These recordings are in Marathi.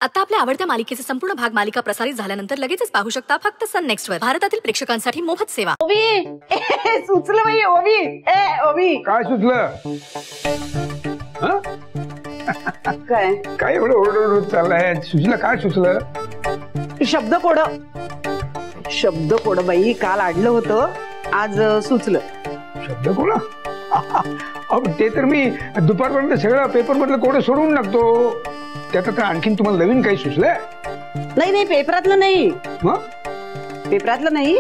आता आपल्या आवडत्या मालिकेचे संपूर्ण भाग मालिका प्रसारित झाल्यानंतर लगेचच पाहू शकता फक्त सन नेक्स्ट वर. भारतातील प्रेक्षकांसाठी मोफत सेवा. ओवी सुचलं बाई. ओवी काय सुचलं? काय काय एवढं ओरडोरड चाललंय? सुचलं काय सुचलं? शब्दकोड बाई. काल आणलं होतं, आज सुचलं. शब्दकोड? ते तर मी दुपारपर्यंत सगळं पेपर मधलं कोड सोडून टाकतो. त्यात आता आणखीन तुम्हाला नवीन काही सुचलंय? नाही पेपरातलं नाही. मग पेपरातलं नाही,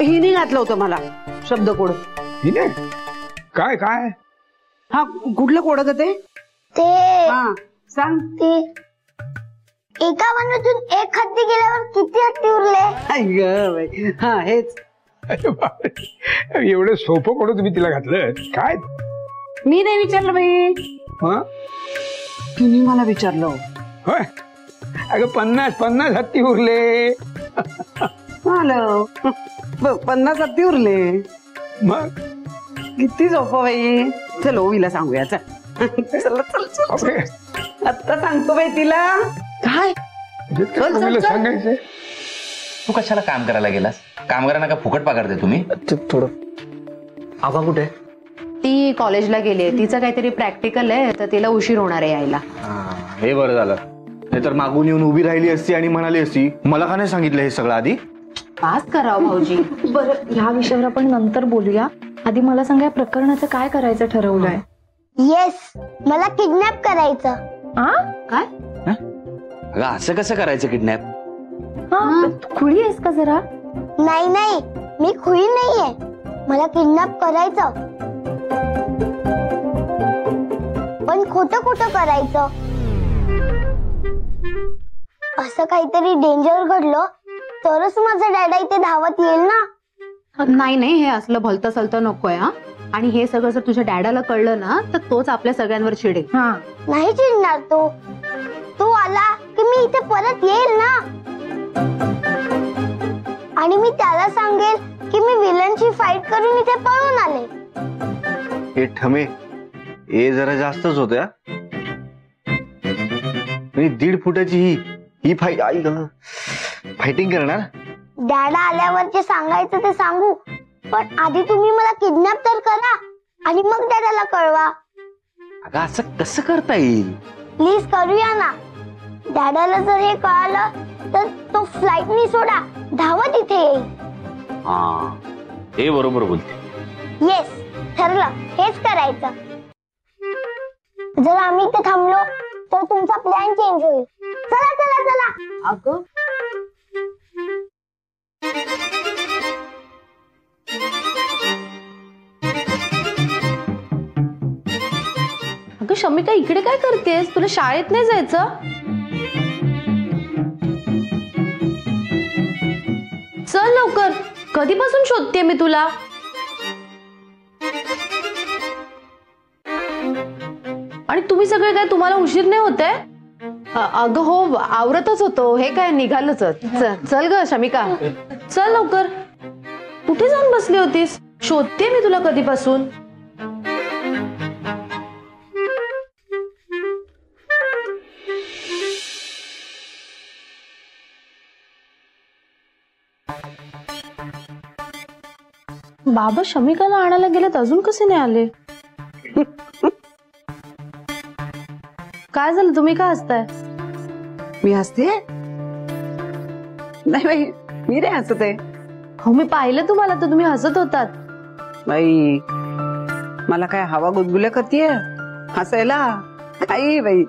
हिने घातलं होतं मला शब्दकोड. हिने? काय काय? हा कुठलं कोड ग ते? ते सांग. ते एका वनातून एक हत्ती गेल्यावर किती हत्ती उरले? हा हेच. एवढं सोपं कोड तुम्ही तिला घातलं काय? मी नाही विचारलं बाई, तिने मला विचारलं. होय? अगं 50 हत्ती उरले. 50 हत्ती उरले. मग किती सोपं बाई. चल ओवीला सांगूया. चल आता सांगतो बाई तिला. काय सांगायचंय? तू कशाला काम करायला गेलास? कामगारांना का फुकट पगारते तुम्ही? थोडं. आवा कुठे? ती कॉलेजला गेली आहे. तिचं काहीतरी प्रॅक्टिकल आहे, तर तिला उशीर होणार आहे यायला. हे बरं झालं. नाही तर मागून येऊन उभी राहिली असती आणि म्हणाली असती मला का नाही सांगितलं हे सगळं आधी. पास करावं भाऊजी. बरं, ह्या विषयावर आपण नंतर बोलूया. आधी मला सांगा, या प्रकरणाचं काय करायचं ठरवलंय? येस, मला किडनॅप करायचं. काय? अगं असं कसं करायचं किडनॅप? तू खुळी आहेस का जरा? नाही, मी खुई नाहीये. मला किडनॅप करायचं, पण खोटं करायचं. असं काहीतरी डेंजर घडलं तरच माझा डॅडा इथे धावत येईल ना. नाही, हे असलं भलतं सलतं नकोय. आणि हे सगळं जर तुझ्या डॅडाला कळलं ना, तर तोच आपल्या सगळ्यांवर चिडेल. नाही चिडणार तो आला की मी इथे परत येईल ना. आणि मी त्याला सांगेल की मी विलनची फाईट करून इथे पळून आले. हे ठमे हे जरा जास्तच होत्या. 1.5 फुटाची ही फायटिंग करणार. डॅडा आल्यावर जे सांगायचं ते सांगू, पण आधी तुम्ही मला किडनॅप तर करा आणि मग डॅडाला कळवा. अगं असं कसं करता येईल? प्लीज करूया ना. डॅडाला जर हे कळालं तर तो फ्लाईटनी सोडा धावत इथे येईल. हे बरोबर बोलते. येस, ठरलं, हेच करायचं. जर आम्ही इथे थांबलो तर तुमचा प्लॅन चेंज होईल. चला. अगं शमिका, इकडे काय करतेस? तुला शाळेत नाही जायचं? चल लवकर. कधीपासून शोधते मी तुला. आणि तुम्ही सगळे काय, तुम्हाला उशीर नाही होतंय? अगं हो, आवरतच होतो. हे काय निघालच. चल ग शमिका, चल लवकर. कुठे जाऊन बसली होतीस? शोधते मी तुला कधीपासून. बाबा शमिकाला आणायला गेलेत, अजून कसे नाही आले? काय झालं? तुम्ही काय हसताय? मी हसते? नाही बाई, मी नाही हसते. हो, मी पाहिलं तुम्हाला, तर तुम्ही हसत होतात. बाई मला काय हवा गुदगुल्या करतीये हसायला? काही बाई.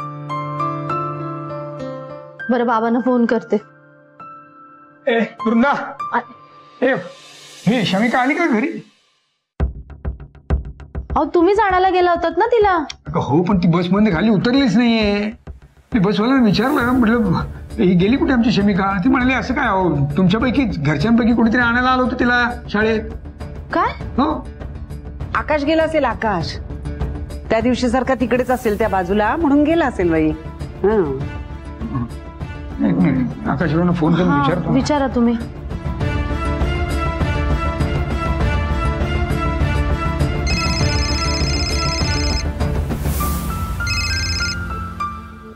बरं, बाबांना फोन करते. वृंदा, हे शमिका आली का घरी? अहो, तुम्हीच आणायला गेला होतात ना तिला. हो, पण ती बस मध्ये खाली उतरलीच नाहीये. मी बसवाल्याला विचारलं, म्हटलं ही गेली कुठे आमची शमिका? ती म्हणाली असं काय, अहो तुमच्यापैकी घरच्यांपैकी कोणीतरी आणायला आलं होतं तिला शाळेत. काय? हो, आकाश गेला असेल. आकाश त्या दिवशी सारखा तिकडेच असेल त्या बाजूला, म्हणून गेला असेल बाई. एक मिनिट, आकाशला फोन करून विचारतो. विचारा तुम्ही.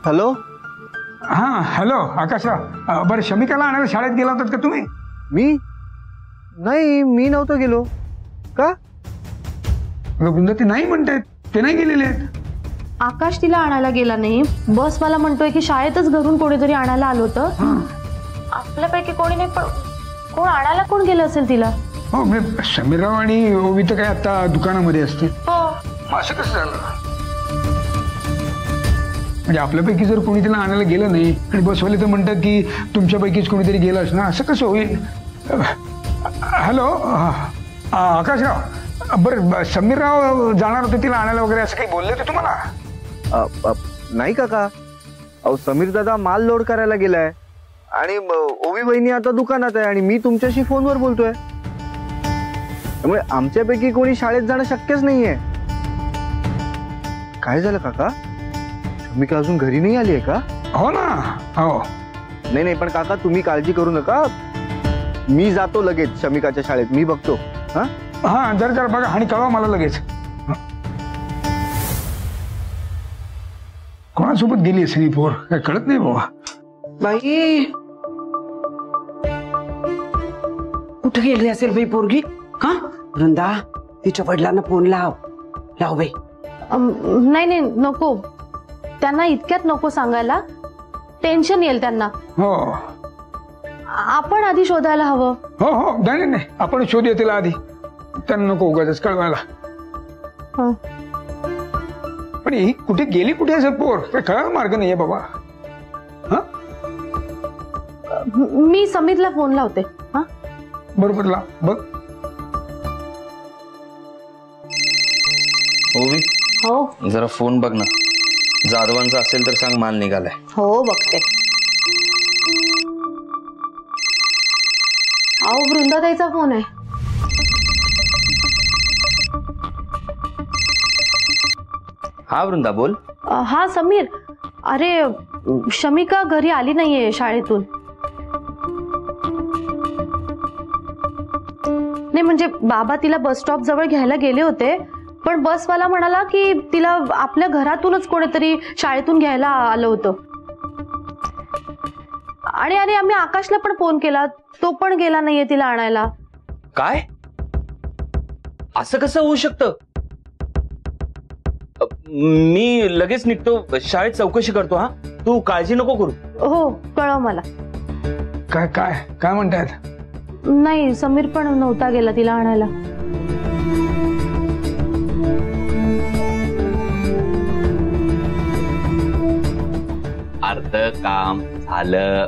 हॅलो, हा हॅलो आकाशराव, बरं शमिकाला आणायला शाळेत गेला होतात का तुम्ही? मी नाही, मी नव्हतो गेलो. का? वृंदा ते नाही म्हणतायत, ते नाही गेलेले आहेत. आकाश तिला आणायला गेला नाही, बस मला म्हणतोय की शाळेतच घरून कोणीतरी आणायला आलं होतं. आपल्यापैकी कोणी नाही, पण कोण आणायला कोण गेलं असेल तिला? हो म्हणजे समीरराव आणि ओवी तर काय आता दुकानामध्ये असतील. हो. मग असं कसं झालं? म्हणजे आपल्यापैकी जर कोणी तिला आणायला गेलं नाही आणि बसवाले तर म्हणतात की तुमच्यापैकीच कोणीतरी गेलं असं, असं कसं होईल? हॅलो आकाशराव, बरं समीरराव जाणार होते तिला आणायला वगैरे, असं काही बोलले ते तुम्हाला? नाही काका, अहो समीर दादा माल लोड करायला गेलाय आणि ओवी बहिणी आता दुकानात आहे आणि मी तुमच्याशी फोनवर बोलतोय. त्यामुळे आमच्यापैकी कोणी शाळेत जाणं शक्यच नाहीये. काय झालं काका? शमिका अजून घरी नाही आली आहे का? हो ना. हो. नाही पण काका तुम्ही काळजी करू नका, मी जातो लगेच शमिकाच्या शाळेत, मी बघतो. हा जरा बघा आणि कळवा मला लगेच. कोणासोबत गेली असेल ही पोर, काय कळत नाही बाबा. बाई कुठे गेली असेल बाई पोरगी? का वृंदा, तिच्या वडिलांना फोन लाव बाई. नाही नको, त्यांना इतक्यात नको सांगायला, टेन्शन येईल त्यांना. हो आपण आधी शोधायला हवं. हो नाही आपण शोध येतील आधी, त्यांना नको उगाच कळवायला. पण ही कुठे गेली, कुठे असेल पोर, काय कळायला मार्ग नाहीये बाबा. मी समीरला फोन लावते. बरोबर ला बघ. ओवी, हो जरा फोन बघ ना, जाधवांचा असेल तर सांग माल निघालाय. हो बघते. अहो वृंदाताईचा फोन आहे. हा वृंदा बोल. हा समीर, अरे शमिका घरी आली नाहीये शाळेतून. नाही म्हणजे बाबा तिला बस स्टॉप जवळ घ्यायला गेले होते, पण बसवाला म्हणाला की तिला आपल्या घरातूनच कोणीतरी शाळेतून घ्यायला आलं होतं. आणि अरे आम्ही आकाशला पण फोन केला, तो पण गेला नाहीये तिला आणायला. काय? असं कसं होऊ शकतं? मी लगेच निघतो, शाळेत चौकशी करतो. हा तू काळजी नको करू. हो कळव मला. काय काय काय म्हणतायत? नाही समीर पण नव्हता गेला तिला आणायला. अर्ध काम झालं.